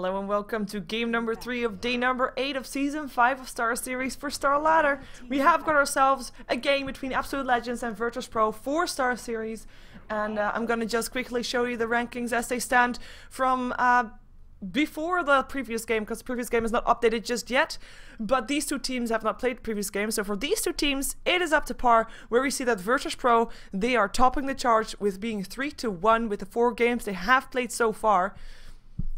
Hello and welcome to game number 3 of day number 8 of season 5 of Star Series for StarLadder. We have got ourselves a game between Absolute Legends and VirtusPro for Star Series, and I'm gonna just quickly show you the rankings as they stand from before the previous game, because the previous game is not updated just yet, but these two teams have not played the previous game. So for these two teams it is up to par, where we see that VirtusPro, they are topping the charts with being 3-1 with the 4 games they have played so far.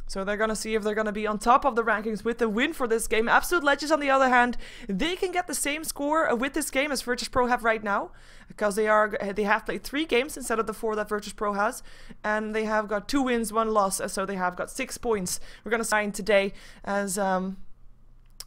So they're gonna see if they're gonna be on top of the rankings with the win for this game. Absolute Legends, on the other hand, they can get the same score with this game as VirtusPro have right now, because they have played 3 games instead of the 4 that VirtusPro has, and they have got 2 wins, 1 loss, so they have got 6 points. We're gonna sign today as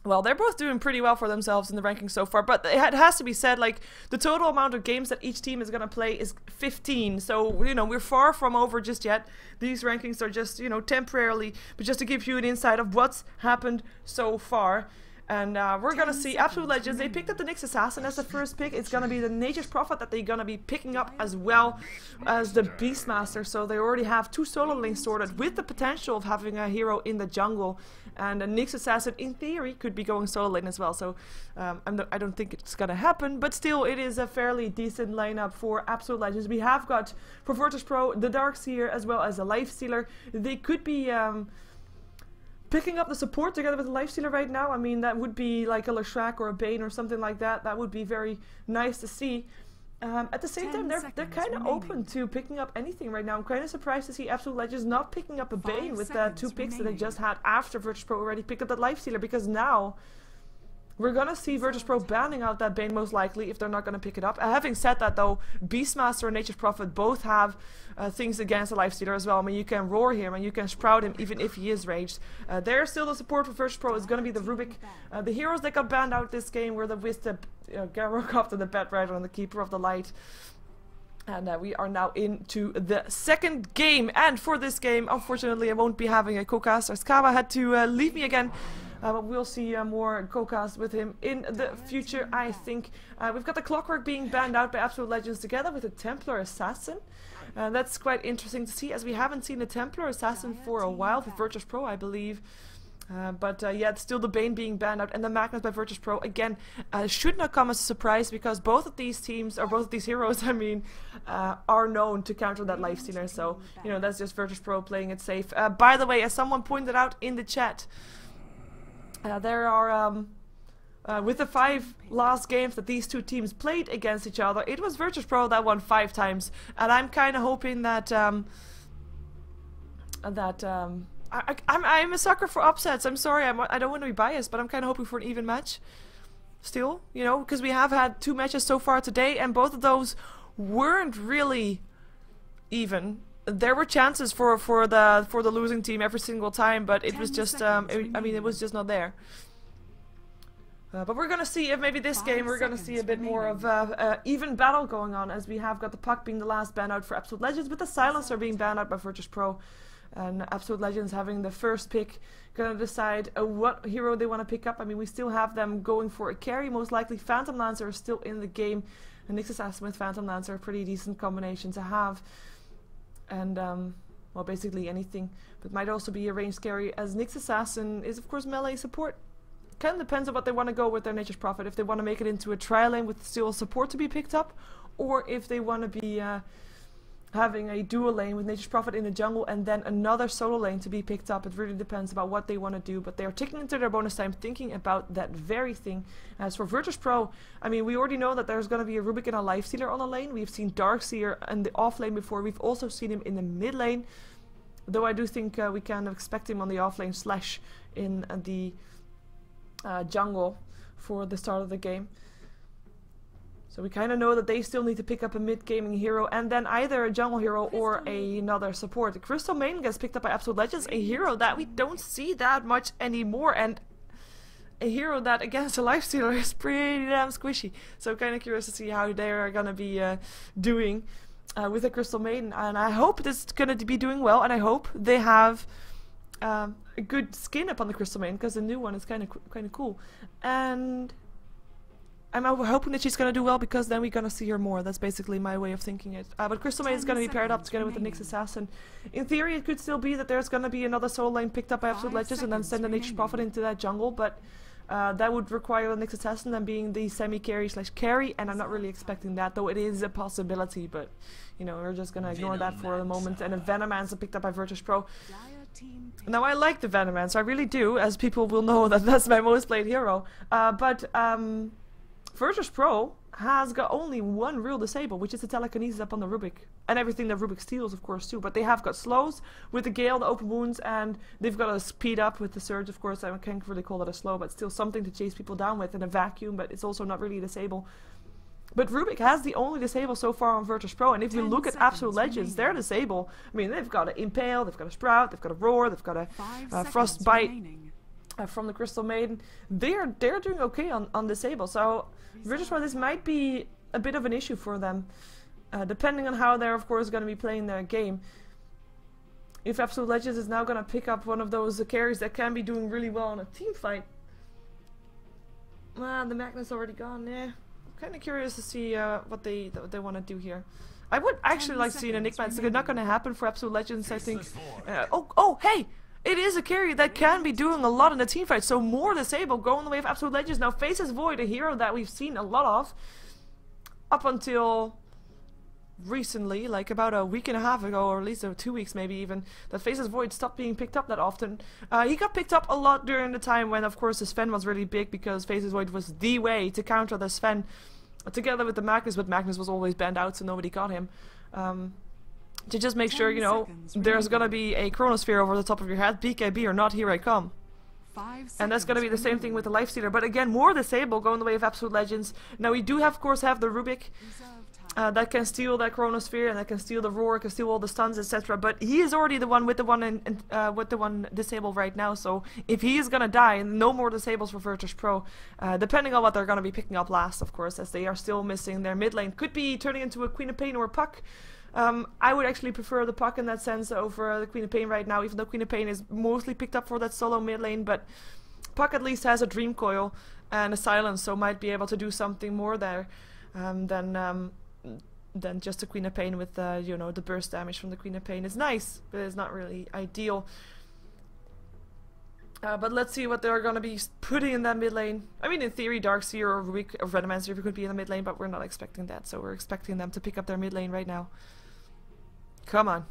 well, they're both doing pretty well for themselves in the rankings so far, but it has to be said, like, the total amount of games that each team is going to play is 15, so, you know, we're far from over just yet. These rankings are just, you know, temporarily, but just to give you an insight of what's happened so far. And we're going to see Absolute Legends. They picked up the Nyx Assassin as the first pick. It's going to be the Nature's Prophet that they're going to be picking up, as well as the Beastmaster. So they already have 2 solo lanes sorted, with the potential of having a hero in the jungle. And a Nyx Assassin, in theory, could be going solo lane as well. So I don't think it's going to happen. But still, it is a fairly decent lineup for Absolute Legends. We have got, for VirtusPro, the Darkseer as well as the Lifestealer. They could be picking up the support together with the Lifestealer right now. I mean, that would be like a Leshrac or a Bane or something like that. That would be very nice to see. At the same time, they're kind of open to picking up anything right now. I'm kind of surprised to see Absolute Legends not picking up a Bane with the 2 picks that they just had after VirtusPro already picked up that Lifestealer, because now we're gonna see VirtusPro banning out that Bane most likely if they're not gonna pick it up. Having said that though, Beastmaster and Nature's Prophet both have things against the Lifestealer as well. I mean, you can roar him and you can sprout him even if he is raged. There's still the support for VirtusPro is gonna be the Rubik. The heroes that got banned out this game were the Wisdom, Garrock, and the Bat Rider, and the Keeper of the Light. And we are now into the second game. And for this game, unfortunately, I won't be having a co-cast, as Kawa had to leave me again. But we'll see more co-casts with him in the future, I think. We've got the Clockwork being banned out by Absolute Legends together with the Templar Assassin. That's quite interesting to see, as we haven't seen a Templar Assassin for a while for VirtusPro, I believe. Yeah, it's still the Bane being banned out, and the Magnus by VirtusPro, again, should not come as a surprise, because both of these teams, or both of these heroes, I mean, are known to counter that Lifestealer. So, you know, that's just VirtusPro playing it safe. By the way, as someone pointed out in the chat, there are, with the 5 last games that these two teams played against each other, it was VirtusPro that won 5 times, and I'm kind of hoping that, I'm a sucker for upsets. I'm sorry, I don't want to be biased, but I'm kind of hoping for an even match still, you know, because we have had 2 matches so far today, and both of those weren't really even. There were chances for the losing team every single time, but it was just I mean, it was just not there. But we're gonna see if maybe this game we're gonna see a bit more of even battle going on, as we have got the Puck being the last ban out for Absolute Legends, with the Silencer being banned out by VirtusPro, and Absolute Legends having the first pick, gonna decide what hero they want to pick up. I mean, we still have them going for a carry, most likely. Phantom Lancer is still in the game, and Nyx Assassin with Phantom Lancer, a pretty decent combination to have. And, well, basically anything, but might also be a ranged carry, as Nyx Assassin is, of course, melee support. Kind of depends on what they want to go with their Nature's Prophet, if they want to make it into a trial lane with still support to be picked up, or if they want to be having a dual lane with Nature's Prophet in the jungle and then another solo lane to be picked up. It really depends about what they want to do, but they are taking into their bonus time thinking about that very thing. As for VirtusPro, I mean, we already know that there's going to be a Rubik and a Lifestealer on a lane. We've seen Darkseer in the off lane before. We've also seen him in the mid lane, though I do think we can expect him on the off lane / in the jungle for the start of the game. So we kind of know that they still need to pick up a mid-gaming hero, and then either a jungle hero or another support. The Crystal Maiden gets picked up by Absolute Legends, a hero that we don't see that much anymore, and a hero that against a Lifestealer is pretty damn squishy. So kind of curious to see how they are going to be doing with the Crystal Maiden, and I hope this is going to be doing well, and I hope they have a good skin up on the Crystal Maiden, because the new one is kind of cool. And I'm hoping that she's gonna do well because then we're gonna see her more. That's basically my way of thinking it. But Crystal Maid is gonna be paired up together with the Nyx Assassin. In theory, it could still be that there's gonna be another solo lane picked up by Absolute Legends and then send the Nature's Prophet into that jungle, but that would require the Nyx Assassin then being the semi-carry / carry, and I'm not really expecting that, though it is a possibility, but you know, we're just gonna ignore that for the moment. And a Venomancer picked up by VirtusPro. Now I like the Venomancer, I really do, as people will know that that's my most played hero. But VirtusPro has got only one real disable, which is the telekinesis up on the Rubik. And everything that Rubik steals, of course, too. But they have got slows with the Gale, the open wounds, and they've got a speed up with the Surge, of course. I can't really call that a slow, but still something to chase people down with, and a vacuum, but it's also not really a disable. But Rubik has the only disable so far on VirtusPro, and if you look at Absolute Legends, their disable, I mean, they've got an Impale, they've got a Sprout, they've got a Roar, they've got a Frostbite from the Crystal Maiden. They're doing okay on disable, so VirtusPro, this might be a bit of an issue for them, depending on how they're, of course, going to be playing their game. If Absolute Legends is now going to pick up one of those carries that can be doing really well in a team fight. The Magnus already gone, yeah. Kind of curious to see what they want to do here. I would actually like to see an Enigma. It's not going to happen for Absolute Legends, I think. Oh, hey! It is a carry that can be doing a lot in the team fight, so more disable going the way of Absolute Legends. Now Faces Void, a hero that we've seen a lot of up until recently, like about a week and a half ago, or at least 2 weeks maybe even, that Faces Void stopped being picked up that often. He got picked up a lot during the time when, of course, the Sven was really big, because Faces Void was the way to counter the Sven together with the Magnus, but Magnus was always banned out, so nobody got him. To just make sure, you know, there's gonna be a Chronosphere over the top of your head, BKB or not, here I come. And that's gonna be the same thing with the Lifestealer, but again, more disable going the way of Absolute Legends. Now we do, of course, have the Rubik that can steal that Chronosphere, and that can steal the Roar, can steal all the stuns, etc. But he is already the one with the one disabled right now, so if he is gonna die, no more disables for VirtusPro, depending on what they're gonna be picking up last, of course, as they are still missing their mid lane. Could be turning into a Queen of Pain or a Puck. I would actually prefer the Puck in that sense over the Queen of Pain right now, even though Queen of Pain is mostly picked up for that solo mid lane, but Puck at least has a Dream Coil and a Silence, so might be able to do something more there than just a Queen of Pain with, you know, the burst damage from the Queen of Pain. Is nice, but it's not really ideal. But let's see what they're gonna be putting in that mid lane. I mean, in theory, Darkseer or Rubik or Venomancer could be in the mid lane, but we're not expecting that, so we're expecting them to pick up their mid lane right now. Come on.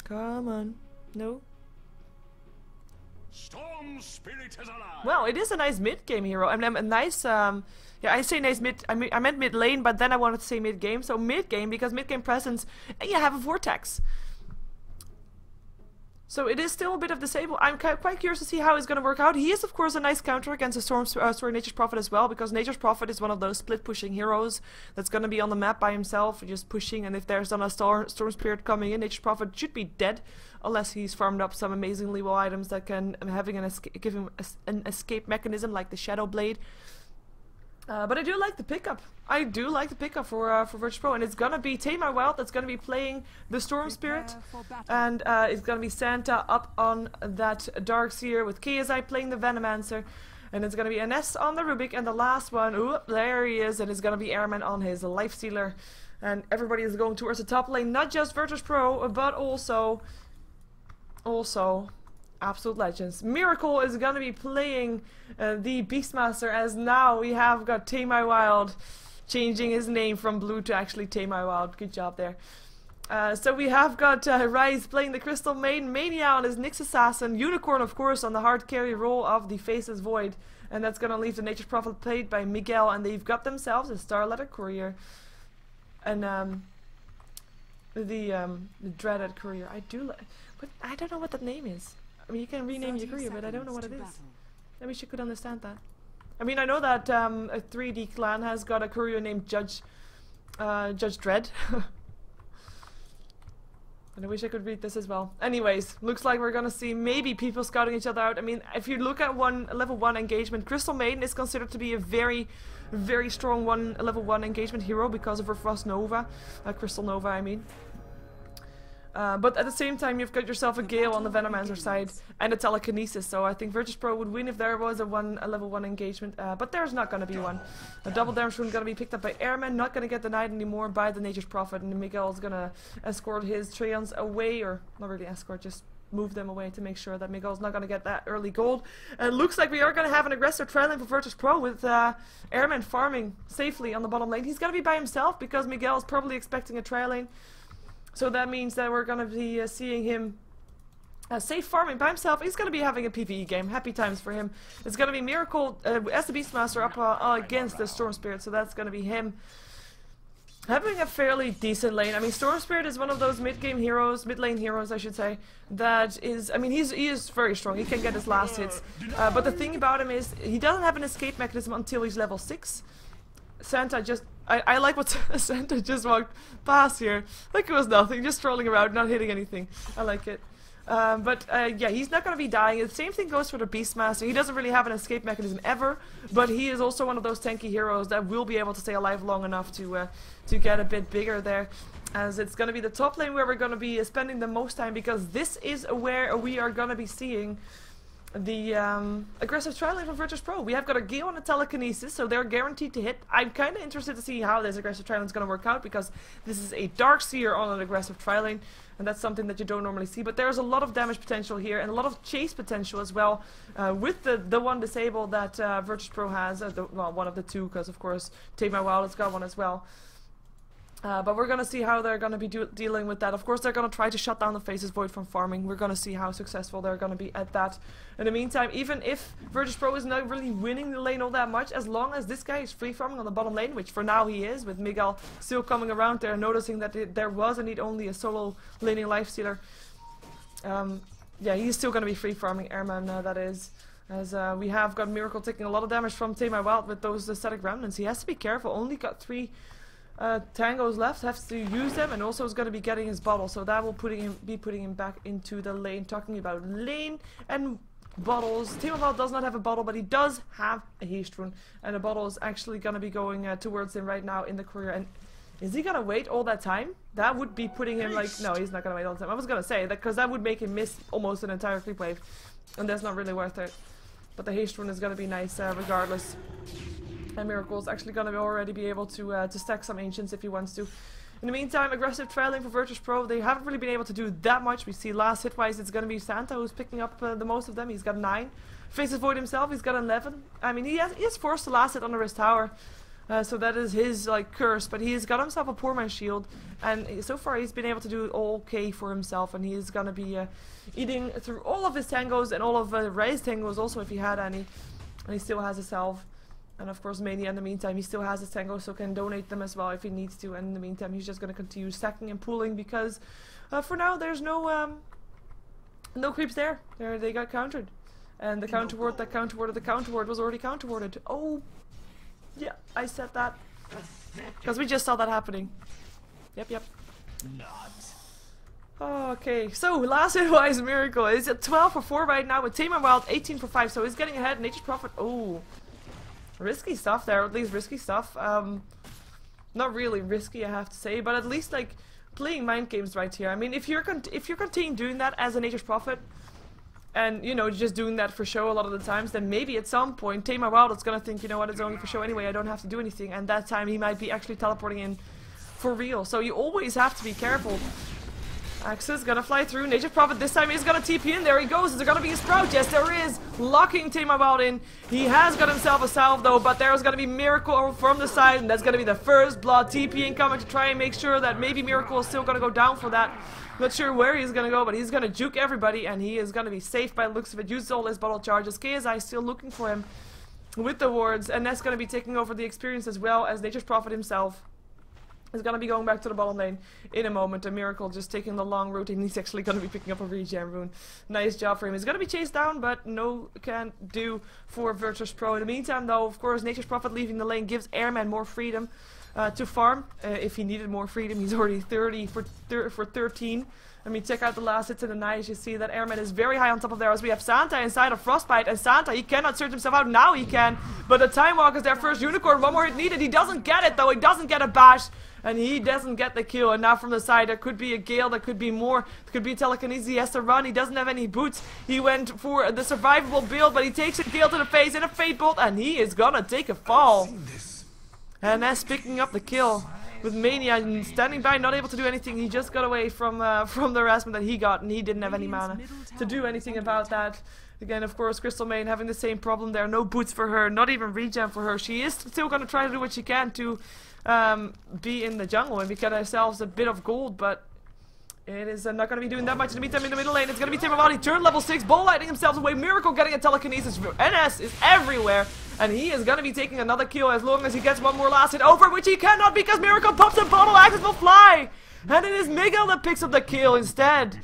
Come on. No? Storm Spirit is alive. Well, it is a nice mid-game hero. I mean, a nice, yeah, I say nice mid, I meant mid-lane, but then I wanted to say mid-game. So mid-game, because mid-game presence, and you have a Vortex. So it is still a bit of disable. I'm quite curious to see how it's going to work out. He is, of course, a nice counter against the Nature's Prophet as well, because Nature's Prophet is one of those split-pushing heroes that's going to be on the map by himself, just pushing, and if there's then a Storm Spirit coming in, Nature's Prophet should be dead, unless he's farmed up some amazingly well items that can give him an escape mechanism, like the Shadow Blade. But I do like the pickup. I do like the pickup for VirtusPro, and it's gonna be Tame My Wild that's gonna be playing the Storm Spirit, and it's gonna be Santa up on that Darkseer with KSI playing the Venomancer, and it's gonna be NS on the Rubik, and the last one, ooh, there he is, and it's gonna be Airman on his Lifestealer, and everybody is going towards the top lane, not just VirtusPro, but also Absolute Legends. Miracle is gonna be playing the Beastmaster, as now we have got Tame My Wild changing his name from Blue to actually Tame My Wild. Good job there. So we have got Rise playing the Crystal Maiden, Mania on his Nyx Assassin, Unicorn of course on the hard carry role of the Faces Void, and that's gonna leave the Nature's Prophet played by Miguel, and they've got themselves a StarLadder Courier and the Dreaded Courier. But I don't know what that name is. I mean, you can rename your courier, but I don't know what it is. I wish you could understand that. I mean, I know that a 3D clan has got a courier named Judge Dredd. And I wish I could read this as well. Anyways, looks like we're gonna see maybe people scouting each other out. I mean, if you look at level 1 engagement, Crystal Maiden is considered to be a very, very strong level 1 engagement hero because of her Frost Nova. Crystal Nova, I mean. But at the same time, you've got yourself a Gale on the Venomancer side and a Telekinesis, so I think VirtusPro would win if there was a level 1 engagement, but there's not going to be one. A double damage rune going to be picked up by Airman, not going to get denied anymore by the Nature's Prophet, and Miguel's going to escort his Treants away, or not really escort, just move them away to make sure that Miguel's not going to get that early gold. And it looks like we are going to have an aggressive trail lane for VirtusPro with Airman farming safely on the bottom lane. He's going to be by himself because Miguel's probably expecting a trail lane. So that means that we're going to be seeing him safe farming by himself. He's going to be having a PvE game. Happy times for him. It's going to be Miracle as the Beastmaster up against the Storm Spirit, so that's going to be him having a fairly decent lane. I mean, Storm Spirit is one of those mid-game heroes, mid-lane heroes, I should say, that is, I mean, he is very strong. He can get his last hits. But the thing about him is, he doesn't have an escape mechanism until he's level 6. Santa just... I like what Santa just walked past here. Like it was nothing, just strolling around, not hitting anything. I like it. Yeah, he's not going to be dying. The same thing goes for the Beastmaster. He doesn't really have an escape mechanism ever, but he is also one of those tanky heroes that will be able to stay alive long enough to get a bit bigger there. As it's going to be the top lane where we're going to be spending the most time, because this is where we are going to be seeing the aggressive trial lane from VirtusPro. We have got a Gale and a Telekinesis, so they're guaranteed to hit. I'm kind of interested to see how this aggressive trial lane is going to work out, because this is a Dark Seer on an aggressive trial lane, and that's something that you don't normally see. But there's a lot of damage potential here, and a lot of chase potential as well, with the one disable that VirtusPro has. Well, one of the two, because of course Take My Wild has got one as well. But we're going to see how they're going to be dealing with that. Of course, they're going to try to shut down the Faceless Void from farming. We're going to see how successful they're going to be at that. In the meantime, even if VirtusPro is not really winning the lane all that much, as long as this guy is free farming on the bottom lane, which for now he is, with Miguel still coming around there, noticing that there was indeed only a solo laning lifestealer. Yeah, he's still going to be free farming Airman, that is. As we have got Miracle taking a lot of damage from Take My Wild with those Static Remnants. He has to be careful, only got 3 tangos left, has to use them, and also is going to be getting his bottle, so that will be putting him back into the lane. Talking about lane and bottles, Take My Wild does not have a bottle, but he does have a haste rune, and a bottle is actually going to be going towards him right now in the career. And is he going to wait all that time? That would be putting him like, no, he's not going to wait all the time. I was going to say that because that would make him miss almost an entire creep wave, and that's not really worth it. But the haste rune is going to be nice regardless. And Miracle's actually going to already be able to stack some Ancients if he wants to. In the meantime, aggressive trailing for VirtusPro. They haven't really been able to do that much. We see last hit-wise it's going to be Santa who's picking up the most of them. He's got 9. Faceless Void himself, he's got 11. I mean, he is forced to last hit under his tower. So that is his like curse, but he's got himself a poor man's shield, and so far he's been able to do okay for himself, and he's gonna be eating through all of his tangos and all of Ray's tangos also if he had any, and he still has a salve. And of course Mania in the meantime, he still has his tangos, so can donate them as well if he needs to, and in the meantime he's just gonna continue stacking and pooling because for now there's no creeps there. They got countered, and the counterward that counterwarded the counterward was already counterwarded. Oh yeah, I said that because we just saw that happening. Yep. Okay, so last hit-wise Miracle is at 12 for 4 right now with Take My Wild 18 for 5, so he's getting ahead. Nature's Prophet, oh, risky stuff there, at least risky stuff. Not really risky, I have to say, but at least like playing mind games right here. I mean, if you're continuing doing that as a Nature's Prophet, and, you know, just doing that for show a lot of the times, then maybe at some point Take My Wild is gonna think, you know what, it's only for show anyway, I don't have to do anything, and that time he might be actually teleporting in for real. So you always have to be careful. Axis gonna fly through. Nature's Prophet this time is gonna TP in. There he goes. Is there gonna be a Sprout? Yes, there is. Locking Take My Wild in. He has got himself a salve though, but there's gonna be Miracle from the side, and that's gonna be the first blood. TP incoming to try and make sure that maybe Miracle is still gonna go down for that. Not sure where he's gonna go, but he's gonna juke everybody, and he is gonna be safe by the looks of it. Uses all his bottle charges. KSI still looking for him with the wards, and that's gonna be taking over the experience as well as Nature's Prophet himself. Is gonna be going back to the bottom lane in a moment. A Miracle just taking the long route, and he's actually gonna be picking up a regen rune. Nice job for him. He's gonna be chased down, but no can do for VirtusPro. In the meantime, though, of course, Nature's Prophet leaving the lane gives Airman more freedom. to farm if he needed more freedom. He's already 30 for 13. I mean, check out the last hits in the night. You see that Airman is very high on top of there as we have Santa inside of Frostbite. And Santa, he cannot search himself out. Now he can. But the Time Walk is their first unicorn. One more hit needed. He doesn't get it, though. He doesn't get a bash. And he doesn't get the kill. And now from the side, there could be a Gale. There could be more. There could be telekinesis. He has to run. He doesn't have any boots. He went for the survivable build, but he takes a Gale to the face in a Fate Bolt. And he is gonna take a fall. And that's picking up the kill. With Mania standing by, not able to do anything. He just got away from the harassment that he got, and he didn't have any mana to do anything about that. Again, of course, Crystal Main having the same problem there. No boots for her, not even regen for her. She is still going to try to do what she can to be in the jungle and we get ourselves a bit of gold, but it is not going to be doing that much in the meantime in the middle lane. It's going to be Timavati, turn level 6, ball lighting himself away, Miracle getting a telekinesis. NS is everywhere, and he is going to be taking another kill as long as he gets one more last hit over, which he cannot because Miracle pops and bottle axes will fly. And it is Miguel that picks up the kill instead.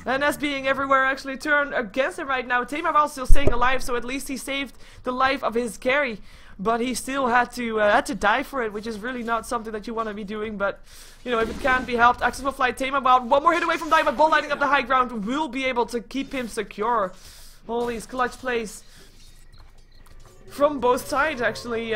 NS being everywhere actually turned against him right now. Timavati still staying alive, so at least he saved the life of his carry. But he still had to die for it, which is really not something that you want to be doing. But, you know, if it can't be helped, Axis will fly Tame about one more hit away from dying, but ball lighting up the high ground will be able to keep him secure. All these clutch plays from both sides, actually,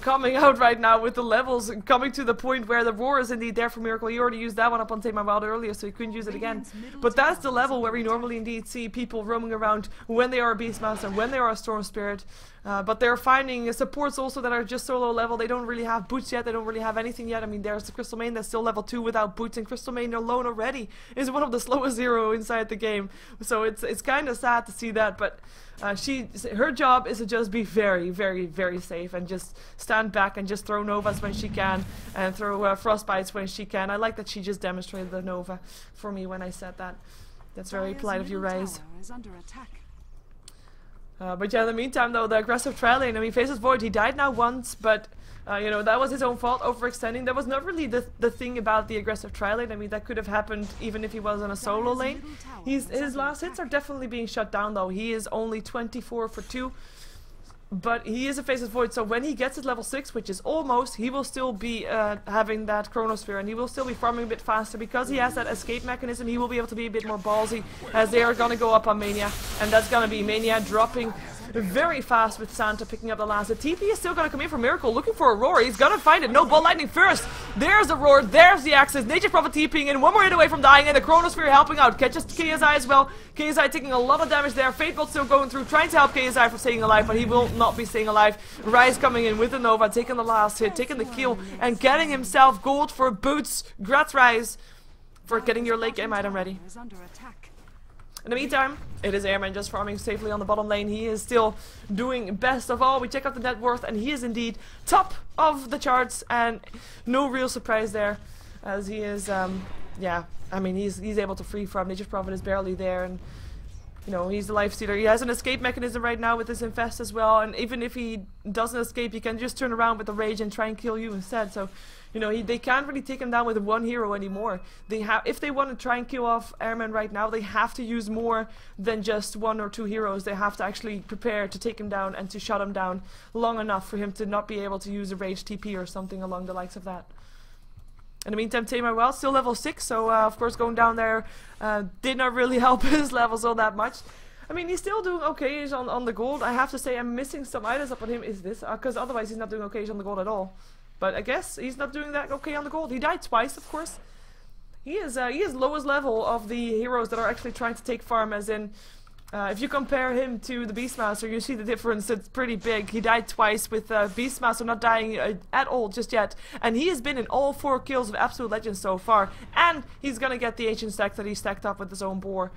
coming out right now with the levels coming to the point where the roar is indeed there for Miracle. He already used that one up on Tame Wild earlier, so he couldn't use it again. But that's the level where we normally indeed see people roaming around when they are a Beastmaster, when they are a Storm Spirit. But they're finding supports also that are just so low level. They don't really have boots yet. They don't really have anything yet. I mean, there's the Crystal Main that's still level 2 without boots, and Crystal Main alone already is one of the slowest hero inside the game. So it's kind of sad to see that, but her job is to just be very, very, very safe and just stand back and just throw Novas when she can and throw Frostbites when she can. I like that she just demonstrated the Nova for me when I said that. That's very polite of you, Raze. But yeah, in the meantime though, the aggressive trail lane, I mean, Faceless Void, he died now once, but you know, that was his own fault, overextending. That was not really the thing about the aggressive trail lane. I mean, that could have happened even if he was on a solo lane. His last hits are definitely being shut down though. He is only 24 for 2. But he is a Faceless Void, so when he gets his level 6, which is almost, he will still be having that Chronosphere, and he will still be farming a bit faster because he has that escape mechanism. He will be able to be a bit more ballsy as they are going to go up on Mania, and that's going to be Mania dropping very fast with Santa picking up the last. The TP is still going to come in for Miracle, looking for a roar. He's going to find it. No, ball lightning first. There's the roar. There's the axis. Nature's Prophet TPing in. One more hit away from dying, and the Chronosphere helping out. Catches KSI as well. KSI taking a lot of damage there. Fatebolt still going through, trying to help KSI from staying alive, but he will not be staying alive. Rise coming in with the Nova, taking the last hit, taking the kill, and getting himself gold for boots. Grats, Rise, for getting your late game item ready. In the meantime, it is Airman just farming safely on the bottom lane. He is still doing best of all. We check out the net worth, and he is indeed top of the charts, and no real surprise there, as he is, yeah, I mean, he's able to free farm. Nature's Prophet is barely there, and you know, he's the life stealer. He has an escape mechanism right now with his infest as well, and even if he doesn't escape, he can just turn around with the rage and try and kill you instead. So, you know, they can't really take him down with one hero anymore. They have, if they want to try and kill off Airman right now, they have to use more than just 1 or 2 heroes. They have to actually prepare to take him down and to shut him down long enough for him to not be able to use a rage TP or something along the likes of that. In the meantime, Tamer well still level 6, so of course going down there did not really help his levels all that much. I mean, he's still doing okay on the gold. I have to say I'm missing some items up on him. Is this? Because otherwise he's not doing okay on the gold at all. But I guess he's not doing that okay on the gold. He died twice, of course. He is lowest level of the heroes that are actually trying to take farm, as in if you compare him to the Beastmaster, you see the difference. It's pretty big. He died twice, with Beastmaster not dying at all just yet. And he has been in all 4 kills of Absolute Legends so far. And he's gonna get the ancient stack that he stacked up with his own boar.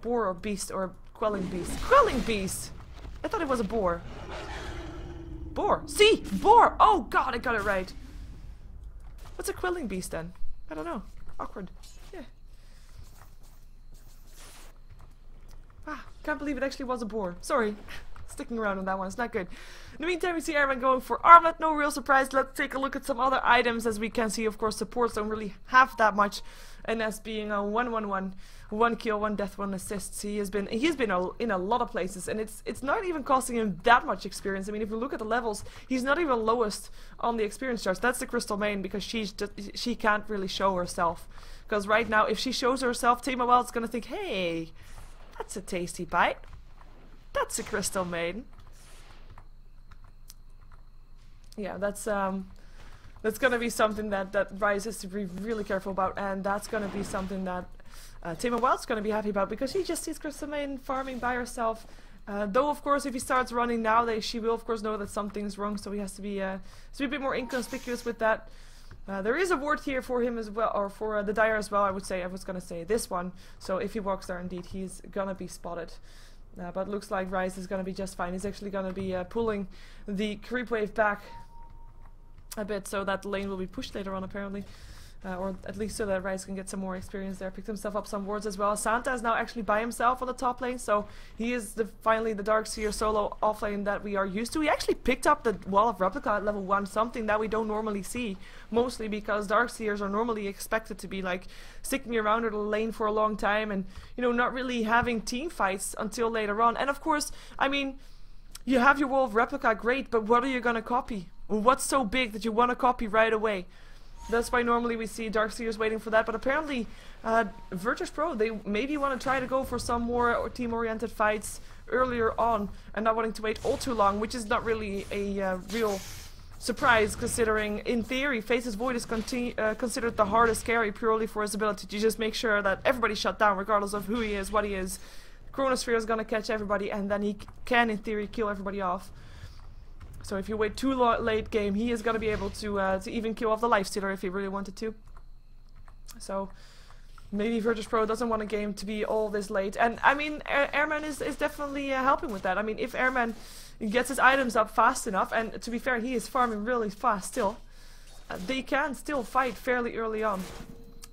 Boar or beast or quelling beast. Quelling beast! I thought it was a boar. Boar. See! Boar! Oh god, I got it right. What's a quelling beast then? I don't know. Awkward. Yeah. Ah, can't believe it actually was a boar. Sorry. sticking around on that one. It's not good. In the meantime, we see Airman going for Armlet. No real surprise. Let's take a look at some other items. As we can see, of course, supports don't really have that much. And as being a 1-1-1, 1 kill, 1 death, 1 assist. He's been in a lot of places, and it's not even costing him that much experience. I mean, if we look at the levels, he's not even lowest on the experience charts. That's the Crystal Main, because she can't really show herself. Because right now, if she shows herself, Team Wild is gonna think, hey, that's a tasty bite. That's a Crystal Maiden. Yeah, that's gonna be something that Rise has to be really careful about, and that's gonna be something that Team Wild's gonna be happy about, because she just sees Crystal Maiden farming by herself. Though of course, if he starts running now, she will of course know that something's wrong, so he has to be a bit more inconspicuous with that. There is a ward here for him as well, or for the Dire as well. I was gonna say this one. So if he walks there, indeed, he's gonna be spotted. But looks like Rise is gonna be just fine. He's actually gonna be pulling the creep wave back a bit, so that lane will be pushed later on, apparently. Or at least so that Rise can get some more experience there. Picked himself up some wards as well. Santa is now actually by himself on the top lane, so he is finally the Darkseer solo off lane that we are used to. He actually picked up the Wall of Replica at level 1, something that we don't normally see. Mostly because Darkseers are normally expected to be like sticking around in the lane for a long time and, you know, not really having team fights until later on. And of course, I mean, you have your Wall of Replica, great, but what are you gonna copy? What's so big that you want to copy right away? That's why normally we see Darkseers waiting for that, but apparently VirtusPro, they maybe want to try to go for some more team-oriented fights earlier on and not wanting to wait all too long, which is not really a real surprise, considering in theory Face's Void is considered the hardest carry purely for his ability to just make sure that everybody's shut down regardless of who he is, what he is. Chronosphere is gonna catch everybody, and then he can in theory kill everybody off. So if you wait too late game, he is going to be able to even kill off the Lifestealer if he really wanted to. So maybe VirtusPro doesn't want a game to be all this late. And I mean, Airman is definitely helping with that. I mean, if Airman gets his items up fast enough, and to be fair, he is farming really fast still, they can still fight fairly early on.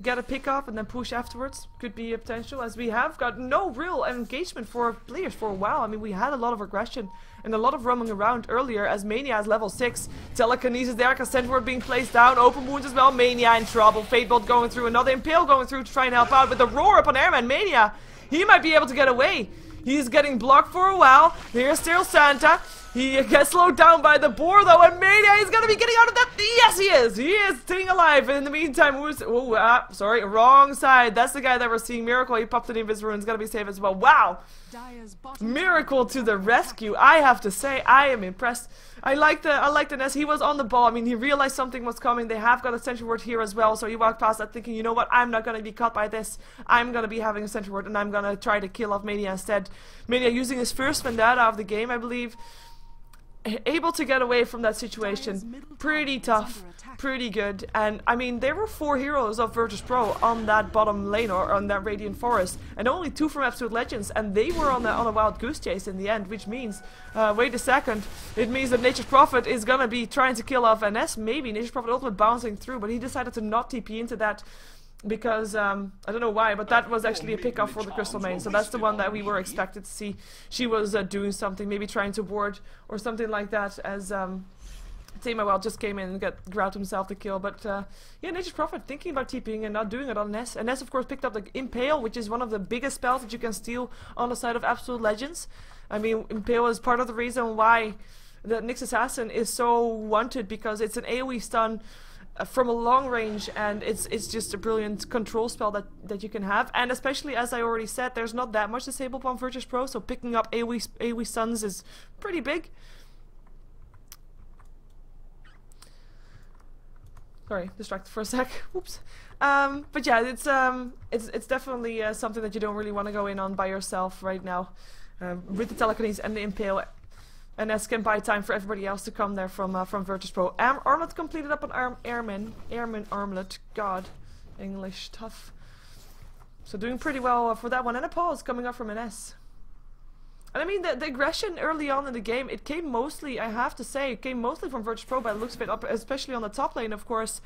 Get a pick off and then push afterwards could be a potential, as we have got no real engagement for players for a while. I mean, we had a lot of aggression and a lot of roaming around earlier, as Mania is level 6. Telekinesis there, Consent Word being placed down, open wounds as well, Mania in trouble, Fatebolt going through, another Impale going through to try and help out with the roar up on Airman. Mania, he might be able to get away. He's getting blocked for a while. Here's still Santa. He gets slowed down by the boar though, and Mania is gonna be getting out of that. Yes, he is! He is staying alive. In the meantime, who's... Oh, sorry, wrong side. That's the guy that we're seeing. Miracle, he popped it in his runes. Gonna be safe as well. Wow! Miracle to the rescue. I have to say, I am impressed. I like the Ness. He was on the ball. I mean, he realized something was coming. They have got a sentry ward here as well, so he walked past that thinking, you know what, I'm not gonna be caught by this. I'm gonna be having a sentry ward, and I'm gonna try to kill off Mania instead. Mania using his first vendetta of the game, I believe. Able to get away from that situation. Pretty tough, pretty good. And I mean, there were 4 heroes of VirtusPro on that bottom lane, or on that Radiant Forest, and only 2 from Absolute Legends, and they were on a wild goose chase in the end, which means, wait a second, it means that Nature's Prophet is gonna be trying to kill off NS, maybe Nature's Prophet ultimate bouncing through, but he decided to not TP into that. Because, I don't know why, but that was actually a pick-off for the Crystal Main, so that's the one that we were expected to see. She was doing something, maybe trying to ward or something like that, as Team Wild just came in and grabbed himself the kill. But yeah, Nature's Prophet thinking about TPing and not doing it on Ness. And Ness, of course, picked up the Impale, which is one of the biggest spells that you can steal on the side of Absolute Legends. I mean, Impale is part of the reason why the Nyx Assassin is so wanted, because it's an AoE stun from a long range, and it's just a brilliant control spell that you can have. And especially, as I already said, there's not that much disabled on VirtusPro, so picking up AoE stuns is pretty big. Sorry, distracted for a sec. Oops. But yeah, it's definitely something that you don't really want to go in on by yourself right now, with the Telekinesis and the Impale. And this can buy time for everybody else to come there from VirtusPro. Armlet completed up on Airman Armlet. God, English, tough. So doing pretty well for that one. And a pause coming up from NS. And I mean, the aggression early on in the game, it came mostly, I have to say, it came mostly from virtus.pro by the looks of it, especially on the top lane, of course.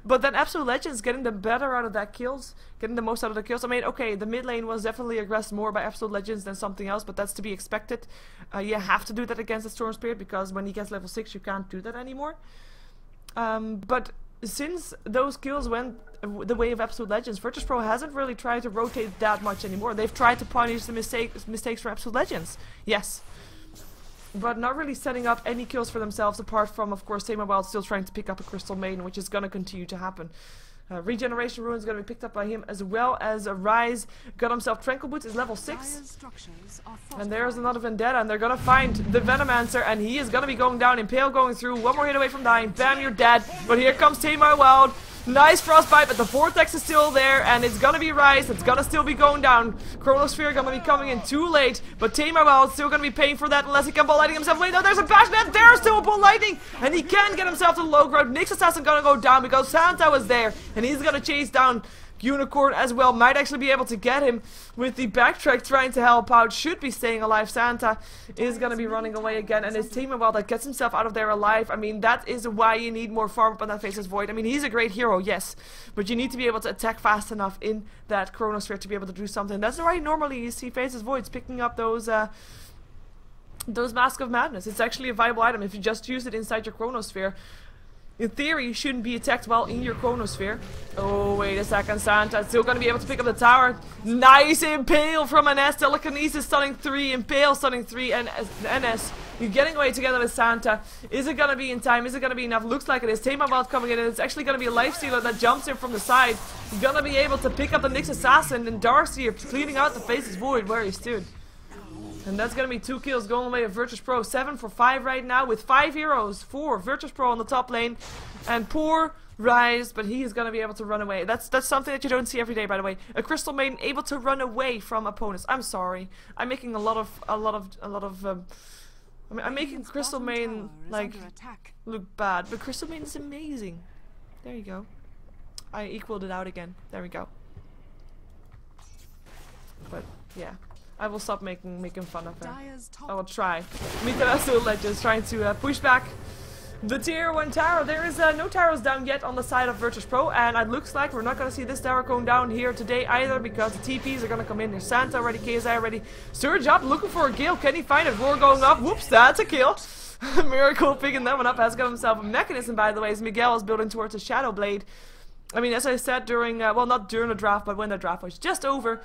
But then Absolute Legends getting the better out of that kills, getting the most out of the kills. I mean, okay, the mid lane was definitely aggressed more by Absolute Legends than something else, but that's to be expected. You have to do that against the Storm Spirit, because when he gets level 6, you can't do that anymore. But since those kills went the way of Absolute Legends, virtus.pro hasn't really tried to rotate that much anymore. They've tried to punish the mistakes from Absolute Legends, yes, but not really setting up any kills for themselves, apart from, of course, Tame Wild still trying to pick up a Crystal Maiden, which is going to continue to happen. Regeneration Rune is going to be picked up by him, as well as a Rise. Got himself Tranquil Boots, is level 6. And there's another Vendetta, and they're going to find the Venomancer, and he is going to be going down. Impale going through, one more hit away from dying. Bam, you're dead. But here comes Tame Wild. Nice Frostbite, but the Vortex is still there, and it's gonna be Rise, it's gonna still be going down. Chronosphere gonna be coming in too late, but Tame Wild still gonna be paying for that unless he can Bolt Lightning himself. Wait, no, there's a Bash Man, there's still a Bolt Lightning, and he can get himself to the low ground. Nyx Assassin gonna go down because Santa was there, and he's gonna chase down Unicorn as well. Might actually be able to get him with the backtrack trying to help out. Should be staying alive. Santa is going to be running away again, and it's Tame Wild that gets himself out of there alive. I mean, that is why you need more farm up on that Faceless Void. I mean, he's a great hero, yes, but you need to be able to attack fast enough in that Chronosphere to be able to do something. That's why normally you see Faceless Voids picking up those Mask of Madness. It's actually a viable item if you just use it inside your Chronosphere. In theory, you shouldn't be attacked while in your Chronosphere. Oh, wait a second, Santa. Still gonna be able to pick up the tower. Nice Impale from NS. Telekinesis stunning 3. Impale stunning 3. And NS, you're getting away together with Santa. Is it gonna be in time? Is it gonna be enough? Looks like it is. Tame Wild coming in, and it's actually gonna be a Lifestealer that jumps in from the side. You're gonna be able to pick up the Nyx Assassin, and Darcy cleaning out the Faceless Void where he stood. And that's gonna be 2 kills going away of virtus.pro. 7 for 5 right now with 5 heroes for virtus.pro on the top lane. And poor Rise, but he is gonna be able to run away. That's something that you don't see every day, by the way. A Crystal Maiden able to run away from opponents. I'm sorry. I'm making I'm making Crystal Maiden like look bad, but Crystal Maiden is amazing. There you go. I equaled it out again. There we go. But yeah. I will stop making fun of her. I will try. Absolute Legends trying to push back the tier 1 tower. There is no towers down yet on the side of virtus.pro, and it looks like we're not going to see this tower going down here today either, because the TPs are going to come in. There's Santa already, KSI already. Surge up, looking for a kill. Can he find it? Roar going up. Whoops, that's a kill. Miracle picking that one up. Has got himself a mechanism, by the way, as Miguel is building towards a Shadow Blade. I mean, as I said during, well, not during the draft, but when the draft was just over,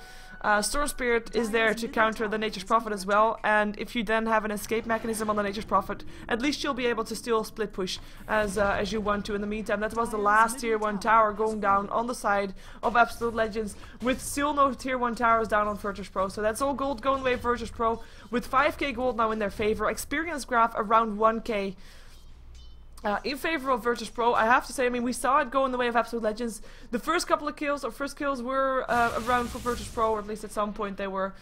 Storm Spirit is there to counter the Nature's Prophet as well, and if you then have an escape mechanism on the Nature's Prophet, at least you'll be able to still split push as you want to. In the meantime, that was the last tier 1 tower going down on the side of Absolute Legends, with still no tier 1 towers down on virtus.pro, so that's all gold going away virtus.pro, with 5k gold now in their favor. Experience graph around 1k. In favor of virtus.pro, I have to say, I mean, we saw it go in the way of Absolute Legends. The first couple of kills, or first kills, were around for virtus.pro, or at least at some point they were.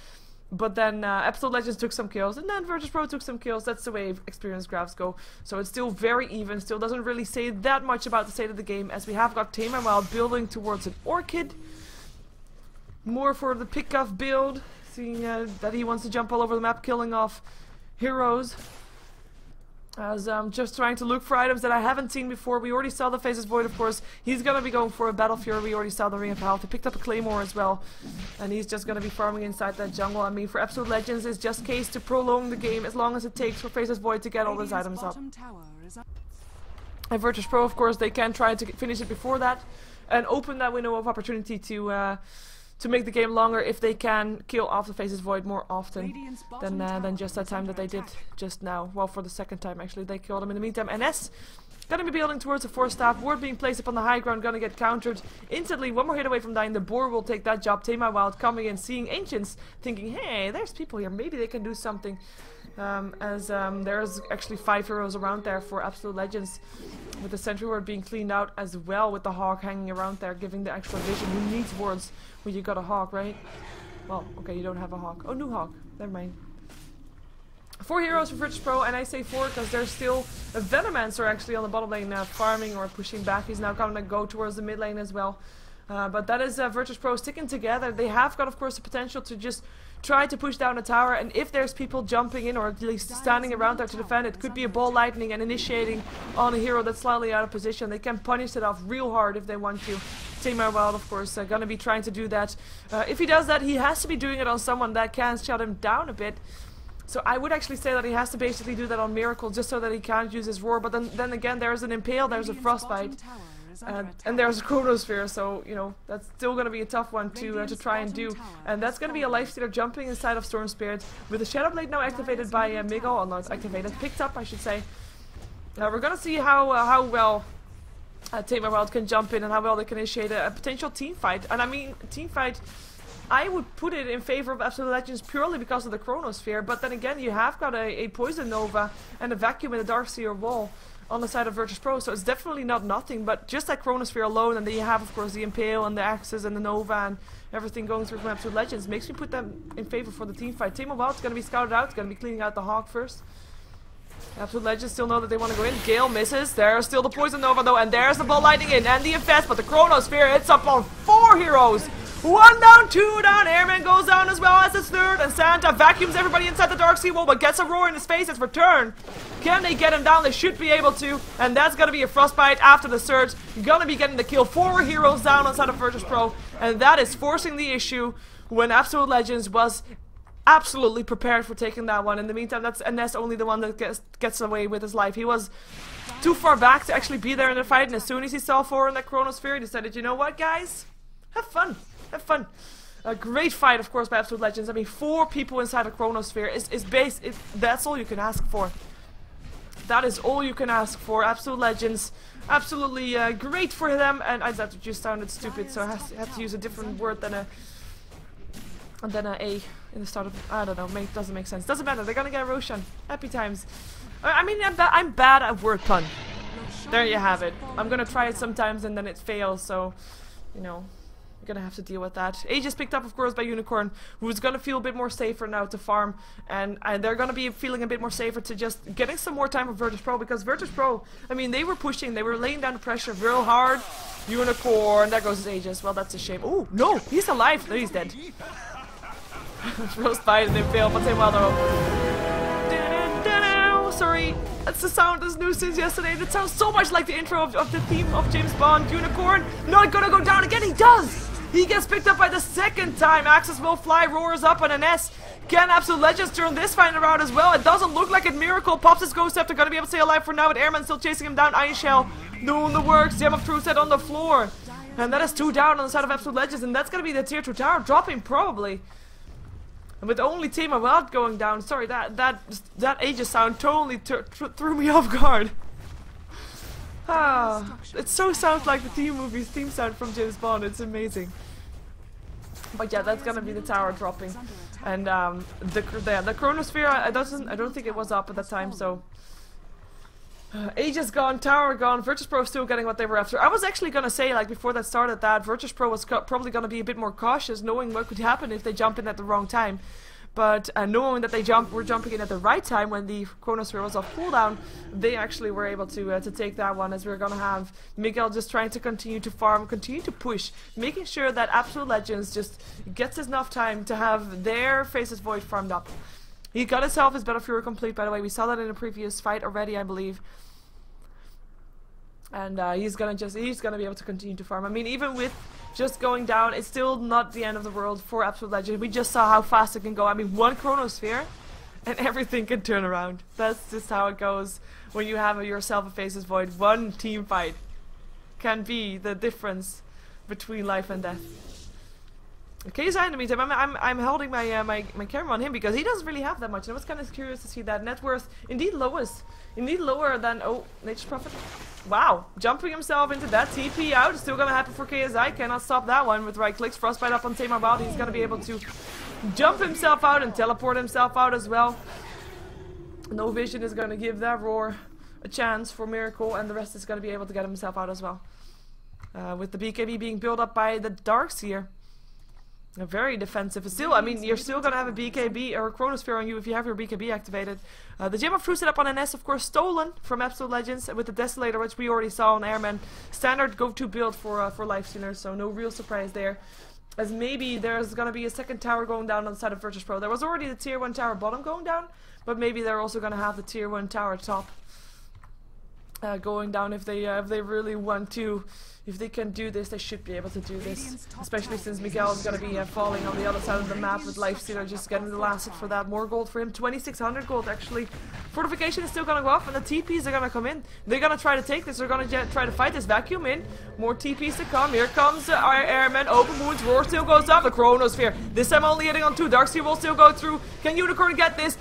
But then Absolute Legends took some kills, and then virtus.pro took some kills. That's the way experience graphs go. So it's still very even, still doesn't really say that much about the state of the game, as we have got Tame Wild building towards an Orchid. More for the pick-off build, seeing that he wants to jump all over the map, killing off heroes. As I'm just trying to look for items that I haven't seen before. We already saw the Faceless Void, of course. He's gonna be going for a Battle Fury. We already saw the Ring of Health. He picked up a Claymore as well. And he's just gonna be farming inside that jungle. I mean, for Absolute Legends, it's just case to prolong the game as long as it takes for Faceless Void to get all those items up. And virtus.pro, of course, they can try to finish it before that. And open that window of opportunity to make the game longer if they can kill off the Faceless Void more often than just that time that they did just now. Well, for the second time actually, they killed him. In the meantime, NS gonna be building towards a 4-staff. Ward being placed upon the high ground, gonna get countered instantly. One more hit away from dying. The Boar will take that job. Tame Wild coming in, seeing Ancients, thinking, hey, there's people here, maybe they can do something. There's actually 5 heroes around there for Absolute Legends, with the Sentry Ward being cleaned out as well, with the Hawk hanging around there, giving the extra vision. Who needs wards when you got a Hawk, right? Well, okay, you don't have a Hawk. Oh, new Hawk. Never mind. 4 heroes for virtus.pro, and I say 4 because there's still a Venomancer actually on the bottom lane farming or pushing back. He's now going to go towards the mid lane as well. But that is VirtusPro sticking together. They have got, of course, the potential to just try to push down the tower, and if there's people jumping in or at least standing around there to defend, it could be a ball lightning and initiating on a hero that's slightly out of position. They can punish it off real hard if they want to. Tamar Wild, of course, gonna be trying to do that. If he does that, he has to be doing it on someone that can shut him down a bit. So I would actually say that he has to basically do that on Miracle just so that he can't use his roar. But then again, there's an Impale, there's a Frostbite. And there's a Chronosphere, so, you know, that's still going to be a tough one to try and do. And that's going to be a Lifestealer jumping inside of Storm Spirit with the Shadow Blade now activated by Miguel, or not activated, picked up, I should say. We're going to see how well Tamar Wild can jump in and how well they can initiate a potential team fight. And I mean, team fight, I would put it in favor of Absolute Legends purely because of the Chronosphere, but then again, you have got a Poison Nova and a Vacuum in the Darkseer wall on the side of VirtusPro, so it's definitely not nothing, but just that Chronosphere alone, and then you have, of course, the Impale and the Axes and the Nova and everything going through from Absolute Legends, makes me put them in favor for the team fight. Tamar Wild's going to be scouted out, going to be cleaning out the Hawk first. Absolute Legends still know that they want to go in. Gale misses. There's still the Poison Nova though, and there's the ball lightning in, and the Infest, but the Chronosphere hits up on 4 heroes. 1 down, 2 down, Airman goes down as well as his third, and Santa vacuums everybody inside the Dark Sea wall, but gets a roar in his face. It's return. Can they get him down? They should be able to, and that's gonna be a Frostbite after the surge. Gonna be getting the kill. 4 heroes down on side of VirtusPro, and that is forcing the issue when Absolute Legends was absolutely prepared for taking that one. In the meantime, that's Ness only the one that gets away with his life. He was too far back to actually be there in the fight, and as soon as he saw 4 in that Chronosphere, he decided, you know what, guys? Have fun. Have fun. A great fight, of course, by Absolute Legends. I mean, 4 people inside a Chronosphere that's all you can ask for. That is all you can ask for. Absolute Legends, absolutely great for them. And that just sounded stupid, so I have to use a different word than a in the start of. I don't know. Doesn't make sense. Doesn't matter. They're gonna get a Roshan. Happy times. I mean, I'm bad at word pun. There you have it. I'm gonna try it sometimes and then it fails. So, you know. Gonna have to deal with that. Age is picked up, of course, by Unicorn, who's gonna feel a bit more safer now to farm, and they're gonna be feeling a bit more safer to just getting some more time with VirtusPro, because VirtusPro, I mean, they were pushing, they were laying down the pressure real hard. Unicorn, there goes his Aegis. Well, that's a shame. Oh no, he's alive. No, he's dead. Frostbite and then fail, but well though. Sorry, that's the sound that's new since yesterday. That sounds so much like the intro of the theme of James Bond. Unicorn, not gonna go down again. He does. He gets picked up by the second time. Axis will fly, roars up on an S. Can Absolute Legends turn this fight around as well? It doesn't look like it. Miracle pops his Ghost Scepter, gonna be able to stay alive for now, but Airman still chasing him down. Iron Shell doing the works. Gem of True Set on the floor. And that is 2 down on the side of Absolute Legends, and that's gonna be the tier 2 tower dropping probably. And with only Tamar Wild going down, sorry, that Aegis sound totally threw me off guard. Ah, it so sounds like the theme sound from James Bond. It's amazing. But yeah, that's gonna be the tower dropping, and the Chronosphere. I don't think it was up at that time. So Aegis gone, tower gone. VirtusPro still getting what they were after. I was actually gonna say, like before that started, that VirtusPro was probably gonna be a bit more cautious, knowing what could happen if they jump in at the wrong time. But knowing that they were jumping in at the right time when the Chronosphere was off cooldown, they actually were able to take that one, as we're gonna have Miguel just trying to continue to farm, continue to push, making sure that Absolute Legends just gets enough time to have their Faceless Void farmed up. He got himself his Battle Fury complete, by the way. We saw that in a previous fight already, I believe. And he's gonna be able to continue to farm. I mean, even with just going down, it's still not the end of the world for Absolute Legend. We just saw how fast it can go. I mean, 1 Chronosphere and everything can turn around. That's just how it goes when you have yourself a Faceless Void. 1 team fight can be the difference between life and death. Okay, so in the meantime, I'm holding my camera on him because he doesn't really have that much, and I was kind of curious to see that net worth indeed lower than Nature's Prophet. Wow, jumping himself into that TP out, still gonna happen for KSI. Cannot stop that one with right clicks. Frostbite up on Tamar Wild. He's gonna be able to jump himself out and teleport himself out as well. No Vision is gonna give that roar a chance for Miracle, and the rest is gonna be able to get himself out as well. With the BKB being built up by the Darkseer. Very defensive. Still, I mean, you're still gonna have a BKB or a Chronosphere on you if you have your BKB activated. The Gem of Truth set up on NS, of course, stolen from Absolute Legends with the Desolator, which we already saw on Airman. Standard go-to build for Lifestealers, so no real surprise there. As maybe there's gonna be a second tower going down on the side of VirtusPro. There was already the tier 1 tower bottom going down, but maybe they're also gonna have the tier 1 tower top going down if they really want to. If they can do this, they should be able to do this. Especially since Miguel is going to be falling on the other side of the map with Lifestealer just getting the last hit for that. More gold for him. 2600 gold actually. Fortification is still going to go up and the TPs are going to come in. They're going to try to take this. They're going to try to fight this vacuum in. More TPs to come. Here comes our Airman. Open wounds. Roar still goes up. The Chronosphere. This time only hitting on 2. Darkseer will still go through. Can Unicorn get this?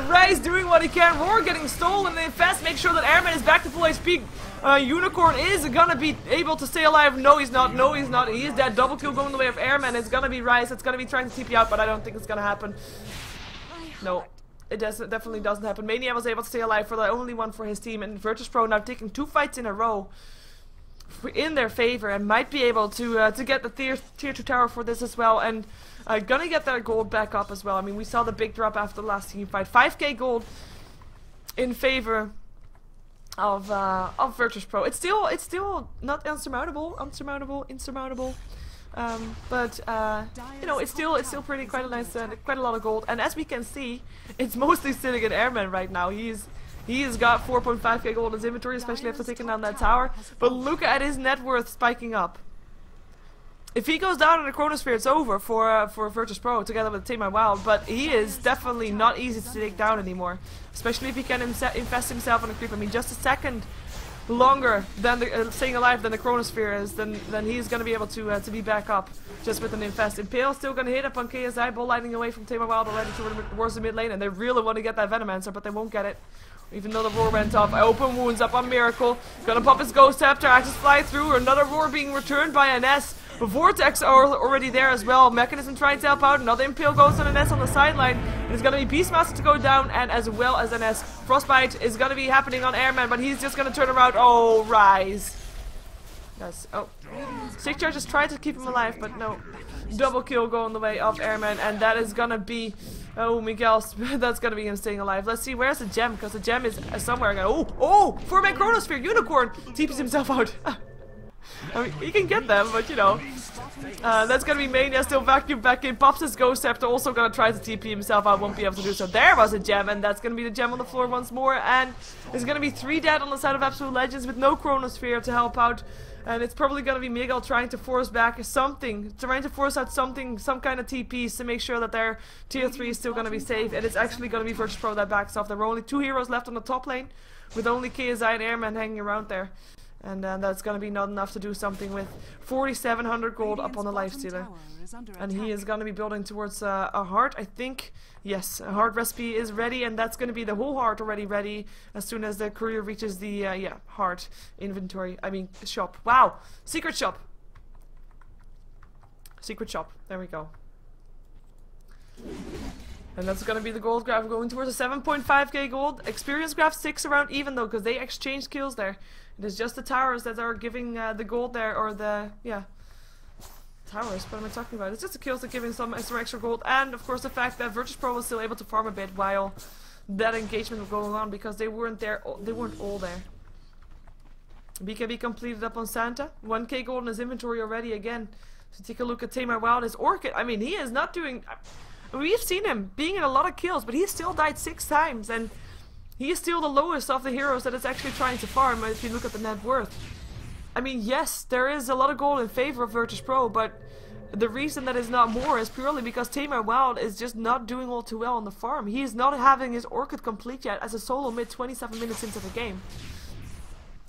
Ray's doing what he can. Roar getting stolen. They infest. Make sure that Airman is back to full HP. Unicorn is gonna be able to stay alive. No, he's not. No, he's not. He is dead. Double kill going the way of Airman. It's gonna be Rise. It's gonna be trying to TP out, but I don't think it's gonna happen. No, it definitely doesn't happen. Mania was able to stay alive for the only one for his team, and VirtusPro now taking 2 fights in a row in their favor and might be able to get the tier 2 tower for this as well, and gonna get their gold back up as well. I mean, we saw the big drop after the last team fight. 5k gold in favor of VirtusPro. It's still not insurmountable, but you know, it's still pretty quite a nice, quite a lot of gold. And as we can see, it's mostly sitting in Airman right now. He's got 4.5k gold in his inventory, especially after taking down that tower. But look at his net worth spiking up. If he goes down in the Chronosphere, it's over for VirtusPro together with Team Wild. But he is definitely not easy to take down anymore, especially if he can infest himself on a creep. I mean, just a second longer than staying alive than the Chronosphere is, then he's gonna be able to be back up just with an infest. Impale still gonna hit up on KSI, ball lightning away from Team Wild already towards the mid lane, and they really want to get that Venomancer, but they won't get it. Even though the roar went off. Open wounds up on Miracle. Gonna pop his Ghost Scepter. Axes fly through. Another roar being returned by NS. The Vortex are already there as well. Mechanism trying to help out. Another Impale goes on NS on the sideline. It's gonna be Beastmaster to go down, and as well as NS. Frostbite is gonna be happening on Airman, but he's just gonna turn around. Oh, Rise. Yes. Oh. Stick Charge just tried to keep him alive, but no. Double kill going the way of Airman, and that is gonna be... Oh, Miguel, that's gonna be him staying alive. Let's see, where's the gem? Because the gem is somewhere. Oh! 4-man Chronosphere! Unicorn! TPs himself out. I mean, he can get them, but you know. That's gonna be Mania still vacuum back in. Pops his Ghost Scepter, also gonna try to TP himself out. Won't be able to do so. There was a gem, and that's gonna be the gem on the floor once more. And there's gonna be 3 dead on the side of Absolute Legends with no Chronosphere to help out. And it's probably gonna be Miguel trying to force back something, trying to force out something, some kind of TPs to make sure that their tier 3 is still gonna be safe. And it's actually gonna be VirtusPro that backs off. There were only 2 heroes left on the top lane, with only KSI and Airman hanging around there. And that's gonna be not enough to do something with 4,700 gold up on the Lifestealer. And he is gonna be building towards a heart, I think. Yes, a heart recipe is ready, and that's gonna be the whole heart already ready as soon as the courier reaches the yeah, heart inventory. I mean, shop. Wow! Secret shop! Secret shop. There we go. And that's gonna be the gold graph going towards a 7.5k gold. Experience graph 6 around even though, because they exchanged kills there. It is just the towers that are giving the gold there, or the, yeah. Towers, what am I talking about? It's just the kills that are giving some extra gold, and of course the fact that VirtusPro was still able to farm a bit while that engagement was going on, because they weren't there, they weren't all there. BKB completed up on Santa. 1k gold in his inventory already again. So take a look at Tamar Wild, his Orchid. I mean, he is not doing... We've seen him being in a lot of kills, but he still died 6 times, and he is still the lowest of the heroes that is actually trying to farm if you look at the net worth. I mean, yes, there is a lot of gold in favor of VirtusPro, but the reason that is not more is purely because Tamar Wild is just not doing all too well on the farm. He is not having his Orchid complete yet as a solo mid 27 minutes into the game.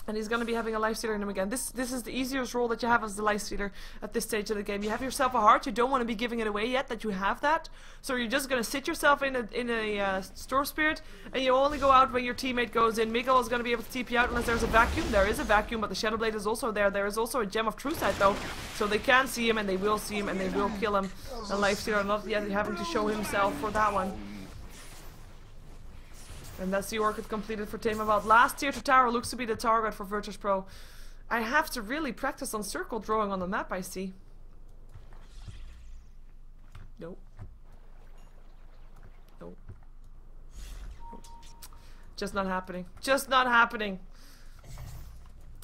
And he's going to be having a Lifestealer in him again. This is the easiest role that you have as the Lifestealer at this stage of the game. You have yourself a heart. You don't want to be giving it away yet that you have that. So you're just going to sit yourself in a Storm Spirit, and you only go out when your teammate goes in. Miguel is going to be able to TP out unless there's a vacuum. There is a vacuum, but the Shadow Blade is also there. There is also a Gem of True Sight though. So they can see him, and they will see him, and they will kill him. And Lifestealer not yet having to show himself for that one. And that's the Orchid completed for Tamar Wild. Last tier to tower looks to be the target for VirtusPro. I have to really practice on circle drawing on the map, I see. Nope. Nope. Just not happening. Just not happening.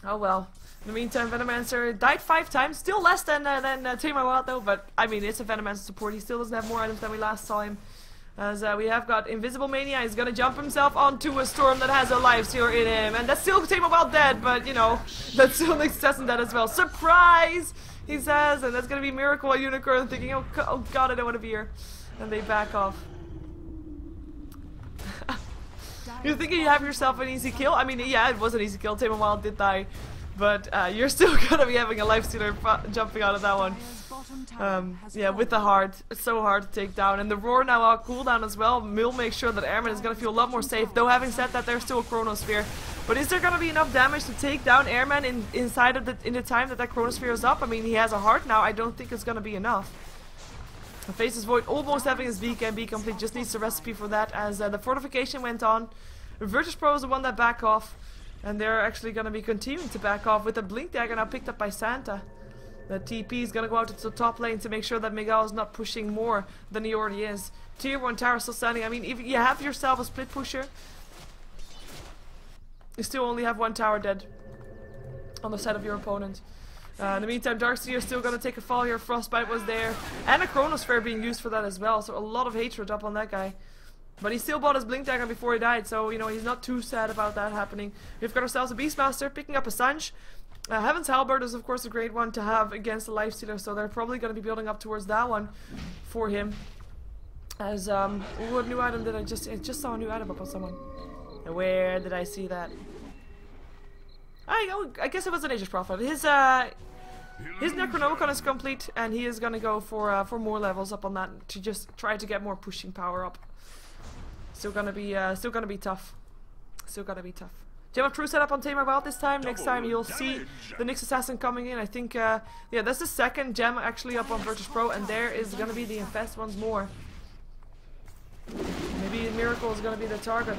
Oh well. In the meantime, Venomancer died 5 times. Still less than Tamer Wild though, but I mean, it's a Venomancer support. He still doesn't have more items than we last saw him. As we have got Invisible Mania. He's gonna jump himself onto a storm that has a life stealer in him. And that's still Tamer Wild dead, but you know, that's still an assassin dead as well. Surprise! He says, and that's gonna be Miracle Unicorn thinking, oh god, I don't want to be here. And they back off. You're thinking you have yourself an easy kill? I mean, yeah, it was an easy kill. Tamer Wild did die. But you're still gonna be having a life stealer jumping out of that one. Yeah, with the heart. It's so hard to take down. And the roar now on cooldown as well will make sure that Airman is gonna feel a lot more safe. Though having said that, there's still a Chronosphere. But is there gonna be enough damage to take down Airman in the time that Chronosphere is up? I mean, he has a heart now. I don't think it's gonna be enough. Faceless Void almost having his BKB complete. Just needs a recipe for that as the fortification went on. VirtusPro is the one that back off. And they're actually going to be continuing to back off with a Blink Dagger now picked up by Santa. The TP is going to go out to the top lane to make sure that Miguel is not pushing more than he already is. Tier 1 tower still standing. I mean, if you have yourself a split pusher, you still only have 1 tower dead on the side of your opponent. In the meantime, Darkseer is still going to take a fall here. Frostbite was there. And a Chronosphere being used for that as well. So a lot of hatred up on that guy. But he still bought his Blink Dagger before he died, so, you know, he's not too sad about that happening. We've got ourselves a Beastmaster, picking up a Sanj. Heaven's Halberd is, of course, a great one to have against the Lifestealer, so they're probably going to be building up towards that one for him. As, what new item did I just saw a new item up on someone. And where did I see that? I guess it was an Aegis Prophet. His Necronomicon is complete, and he is going to go for more levels up on that to just try to get more pushing power up. Still gonna be tough. Still gonna be tough. Gem of True set up on Tamer Wild this time. Next time you'll see the Nyx Assassin coming in. I think, yeah, that's the second gem actually up on VirtusPro, and there is gonna be the Infest once more. Maybe Miracle is gonna be the target.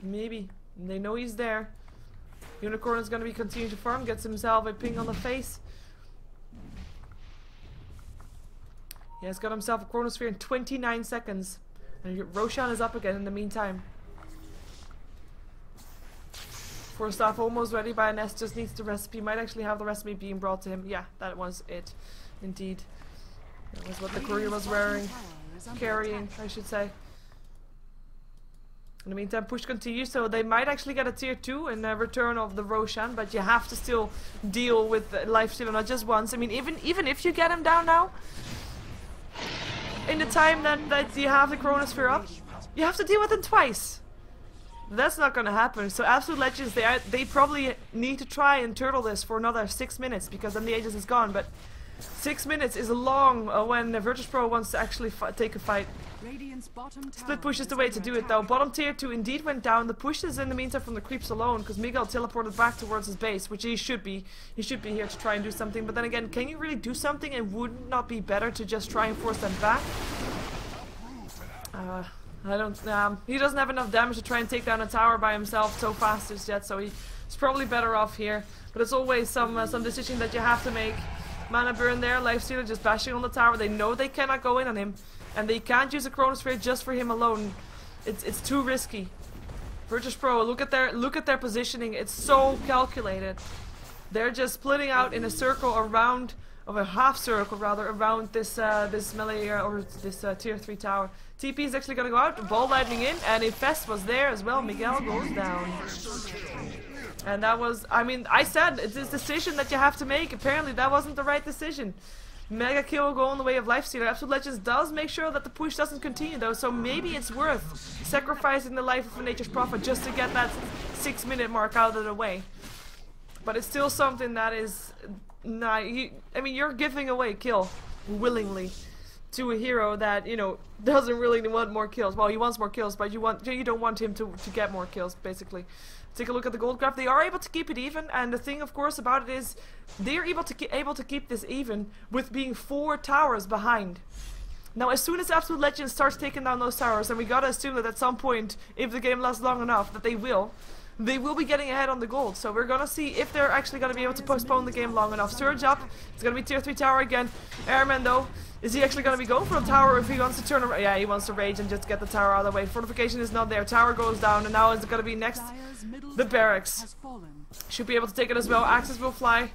Maybe. They know he's there. Unicorn is gonna be continuing to farm, gets himself a ping on the face. Yeah, he's got himself a Chronosphere in 29 seconds. And Roshan is up again in the meantime. Force Staff almost ready by Ness, just needs the recipe. Might actually have the recipe being brought to him. Yeah, that was it. Indeed. That was what the courier was carrying, I should say. In the meantime, push continues, so they might actually get a tier 2 in return of the Roshan, but you have to still deal with Lifestealer not just once. I mean, even if you get him down now, in the time that you have the Chronosphere up, you have to deal with it twice. That's not gonna happen. So Absolute Legends, they probably need to try and turtle this for another 6 minutes, because then the Aegis is gone. But 6 minutes is long when VirtusPro wants to actually take a fight. Split push is the way to do it though. Bottom tier 2 indeed went down. The push is in the meantime from the creeps alone, because Miguel teleported back towards his base, which he should be. He should be here to try and do something. But then again, can you really do something, and would it not be better to just try and force them back? I don't. He doesn't have enough damage to try and take down a tower by himself so fast as yet, so he's probably better off here. But it's always some decision that you have to make. Mana burn there, Lifestealer just bashing on the tower. They know they cannot go in on him, and they can't use a Chronosphere just for him alone. It's too risky. VirtusPro, look at their positioning. It's so calculated. They're just splitting out in a circle around, of a half circle rather, around this this melee or this tier 3 tower. TP is actually gonna go out, ball lightning in, and Infest was there as well. Miguel goes down. And that was, I mean, I said it's this decision that you have to make. Apparently that wasn't the right decision. Mega kill going the way of Lifestealer. Absolute Legends does make sure that the push doesn't continue though, so maybe it's worth sacrificing the life of a Nature's Prophet just to get that 6-minute mark out of the way. But it's still something that is not, I mean, you're giving away kill willingly to a hero that, you know, doesn't really want more kills. Well, he wants more kills, but you don't want him to get more kills, basically. Take a look at the gold graph. They are able to keep it even, and the thing, of course, about it is they are able to keep this even with being 4 towers behind. Now, as soon as Absolute Legends starts taking down those towers, and we gotta assume that at some point, if the game lasts long enough, that they will, they will be getting ahead on the gold. So we're gonna see if they're actually gonna be able to postpone the game long enough. Surge up. It's gonna be tier 3 tower again. Airman though, is he actually gonna be going for the tower, or if he wants to turn around? Yeah, he wants to rage and just get the tower out of the way. Fortification is not there. Tower goes down, and now it's gonna be next the barracks. Should be able to take it as well. Axes will fly.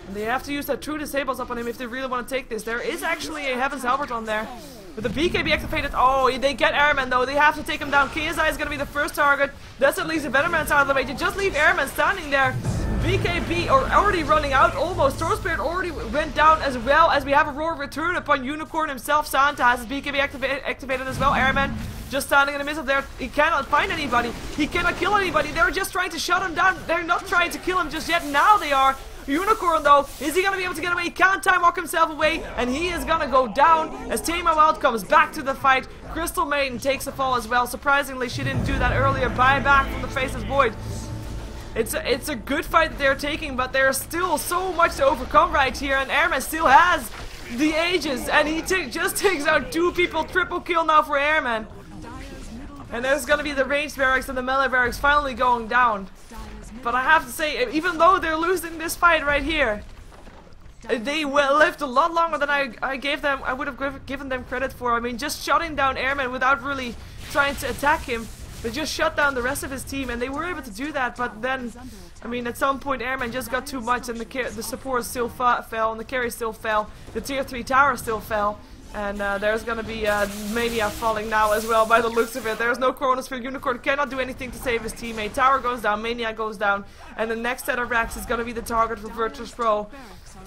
And they have to use that true disables up on him if they really want to take this. There is actually a Heaven's Halberd on there. With the BKB activated, oh, they get Airman though. They have to take him down. KSI is going to be the first target. That's at least a better man's out of the way. You just leave Airman standing there. BKB are already running out almost. Throw Spirit already went down as well, as we have a Roar return upon Unicorn himself. Santa has his BKB activated as well. Airman just standing in the midst of there. He cannot find anybody. He cannot kill anybody. They're just trying to shut him down. They're not trying to kill him just yet. Now they are. Unicorn though, is he gonna be able to get away? He can't time walk himself away, and he is gonna go down as Tama Wild comes back to the fight. Crystal Maiden takes a fall as well. Surprisingly, she didn't do that earlier. Buyback from the Faceless Void. It's a good fight that they're taking, but there's still so much to overcome right here, and Airman still has the Aegis, and he just takes out 2 people. Triple kill now for Airman. And there's gonna be the ranged barracks and the melee barracks finally going down. But I have to say, even though they're losing this fight right here, they lived a lot longer than I would have given them credit for. I mean, just shutting down Airman without really trying to attack him, they just shut down the rest of his team, and they were able to do that. But then, I mean, at some point Airman just got too much, and the support still fell, and the carry still fell, the tier 3 tower still fell. And there's gonna be Mania falling now as well by the looks of it. There's no Chronosphere. Unicorn cannot do anything to save his teammate. Tower goes down, Mania goes down, and the next set of racks is gonna be the target for VirtusPro.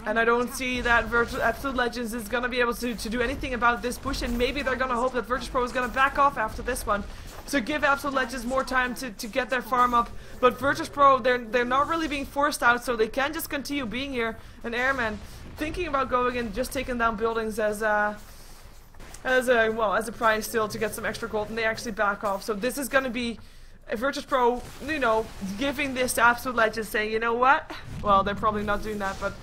And I don't see that Absolute Legends is gonna be able to do anything about this push, and maybe they're gonna hope that VirtusPro is gonna back off after this one. So give Absolute Legends more time to get their farm up. But VirtusPro, they're not really being forced out, so they can just continue being here. And Airman thinking about going and just taking down buildings as a prize still to get some extra gold, and they actually back off. So this is going to be VirtusPro, you know, giving this to Absolute Legends, saying, you know what? Well, they're probably not doing that, but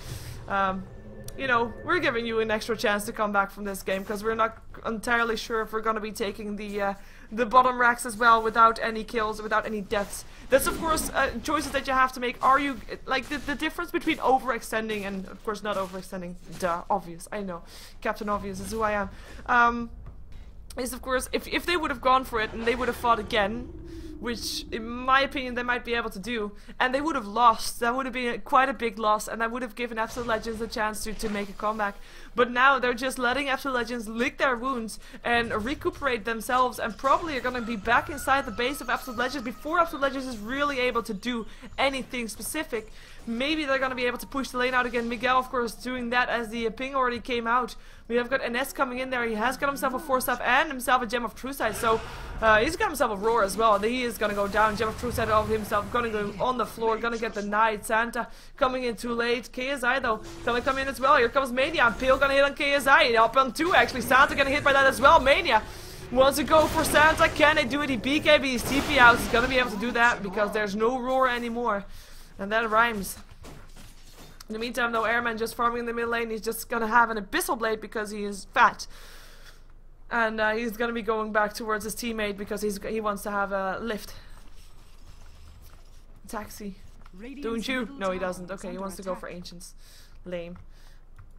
you know, we're giving you an extra chance to come back from this game, because we're not entirely sure if we're going to be taking the bottom racks as well without any kills, without any deaths. That's of course choices that you have to make. Are you, like, the difference between overextending and of course not overextending, duh, obvious, I know, Captain Obvious is who I am, is of course if they would have gone for it and they would have fought again, which in my opinion they might be able to do, and they would have lost, that would have been quite a big loss, and that would have given Absolute Legends a chance to make a comeback. But now they're just letting Absolute Legends lick their wounds and recuperate themselves, and probably are going to be back inside the base of Absolute Legends before Absolute Legends is really able to do anything specific. Maybe they're going to be able to push the lane out again. Miguel, of course, doing that as the ping already came out. We have got NS coming in there. He has got himself a 4-staff and himself a Gem of True Sight. So he's got himself a Roar as well. He is going to go down. Gem of True Sight of himself. Going to go on the floor. Going to get denied. Santa coming in too late. KSI though going to come in as well. Here comes Mania. And Pale going to hit on KSI. Up on 2 actually. Santa getting hit by that as well. Mania wants to go for Santa. Can they do it? He BKB. He's TP out. He's going to be able to do that because there's no Roar anymore. And that rhymes. In the meantime, though, Airman just farming in the mid lane. He's just gonna have an Abyssal Blade because he is fat. And he's gonna be going back towards his teammate because he wants to have a lift. Taxi. Don't you? No, he doesn't. Okay, he wants to go for Ancients. Lame.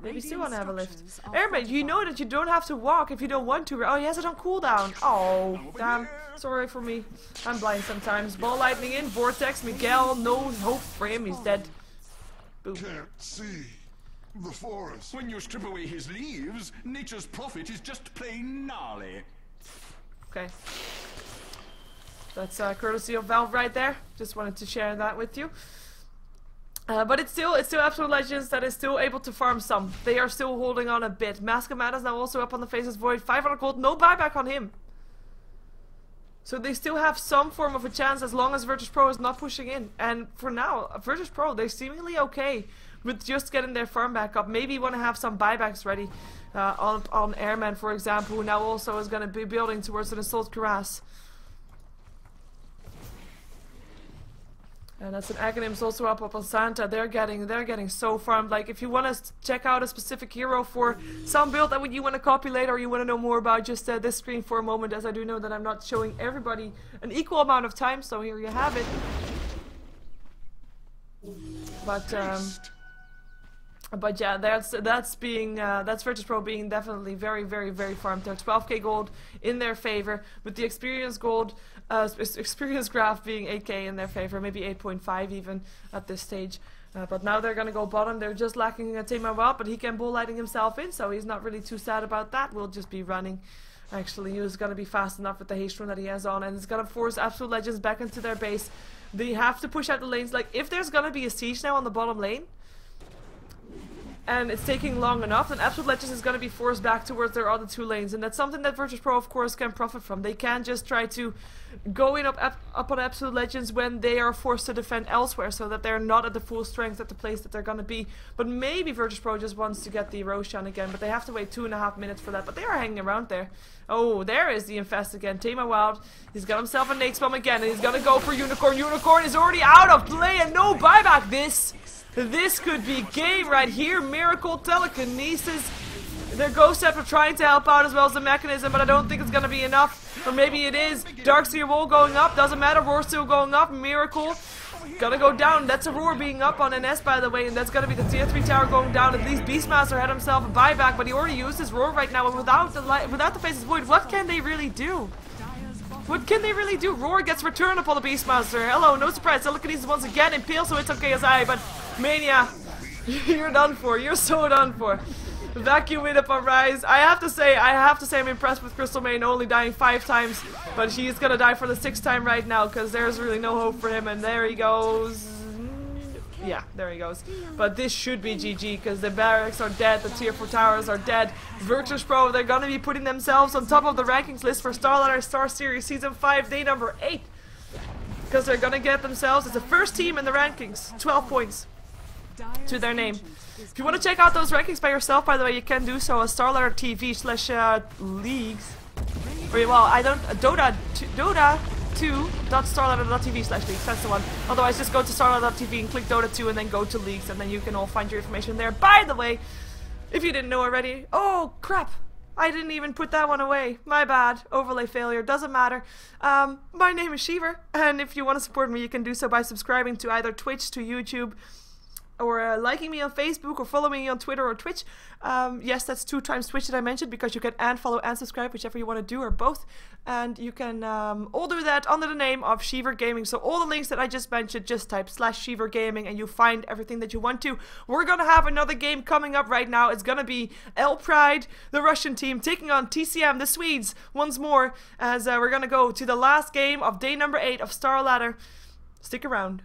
Maybe you still want to have a lift. Airman, you know that you don't have to walk if you don't want to. Oh, he has it on cooldown. Oh, damn. Sorry for me. I'm blind sometimes. Ball lightning in. Vortex. Miguel. No hope for him. He's dead. Boom. Can't see the forest. When you strip away his leaves, nature's prophet is just plain gnarly. Okay. That's courtesy of Valve right there. Just wanted to share that with you. But it's still Absolute Legends that is still able to farm some. They are still holding on a bit. Masquerade is now also up on the Faceless Void. 500 gold, no buyback on him. So they still have some form of a chance as long as VirtusPro is not pushing in. And for now, VirtusPro, they're seemingly okay with just getting their farm back up. Maybe want to have some buybacks ready on Airman, for example, who now also is going to be building towards an Assault Cuirass. And that's an Aghanim's also up on Santa. They're getting so farmed. Like, if you want to check out a specific hero for some build that you want to copy later, or you want to know more about, just this screen for a moment, as I do know that I'm not showing everybody an equal amount of time. So here you have it. But yeah, that's VirtusPro being definitely very, very, very farmed. They're 12k gold in their favor, with the experience gold, experience graph being 8k in their favor, maybe 8.5 even at this stage. But now they're gonna go bottom. They're just lacking a Tema Wild, but he can bull lighting himself in, so he's not really too sad about that. We'll just be running. Actually, he was gonna be fast enough with the haste run that he has on, and it's gonna force Absolute Legends back into their base. They have to push out the lanes. Like, if there's gonna be a siege now on the bottom lane, and it's taking long enough, then Absolute Legends is going to be forced back towards their other two lanes, and that's something that VirtusPro, of course, can profit from. They can just try to go in up on Absolute Legends when they are forced to defend elsewhere, so that they're not at the full strength at the place that they're going to be. But maybe VirtusPro just wants to get the Roshan again, but they have to wait 2.5 minutes for that. But they are hanging around there. Oh, there is the Infest again. Tema Wild. He's got himself a Nate Bomb again, and he's going to go for Unicorn. Unicorn is already out of play, and no buyback. This could be game right here. Miracle, Telekinesis. Their Ghost Scepter trying to help out as well as the Mechanism, but I don't think it's going to be enough. Or maybe it is. Darkseer Wall going up. Doesn't matter. Roar still going up. Miracle. Gonna go down. That's a Roar being up on NS, by the way, and that's gonna be the tier 3 tower going down. At least Beastmaster had himself a buyback, but he already used his Roar right now. And without the Faceless Void, what can they really do? What can they really do? Roar gets returned upon the Beastmaster. Hello, no surprise. Telekinesis once again impale, so it's okay as but Mania, you're done for. You're so done for. Vacuum it up on Rise. I have to say I'm impressed with Crystal Main only dying 5 times, but she's gonna die for the 6th time right now because there's really no hope for him, and there he goes. Yeah, there he goes. But this should be GG because the barracks are dead, the tier 4 towers are dead. VirtusPro, they're gonna be putting themselves on top of the rankings list for StarLadder Star Series Season 5, day number 8. Because they're gonna get themselves as the first team in the rankings, 12 points to their name. If you want to check out those rankings by yourself, by the way, you can do so at StarLadder TV/leagues. Well, I don't, Dota2.starladder.tv/leagues, that's the one. Otherwise, just go to StarLadder.tv and click Dota 2 and then go to leagues, and then you can all find your information there. By the way, if you didn't know already, oh crap, I didn't even put that one away. My bad. Overlay failure. Doesn't matter. My name is Sheever, and if you want to support me, you can do so by subscribing to either Twitch, to YouTube, or liking me on Facebook, or follow me on Twitter or Twitch. Yes, that's 2 times Twitch that I mentioned, because you can follow and subscribe, whichever you want to do, or both. And you can all do that under the name of SheeverGaming. So all the links that I just mentioned, just type /SheeverGaming and you find everything that you want to. We're gonna have another game coming up right now. It's gonna be El Pride, the Russian team, taking on TCM, the Swedes, once more, as we're gonna go to the last game of day number 8 of StarLadder. Stick around.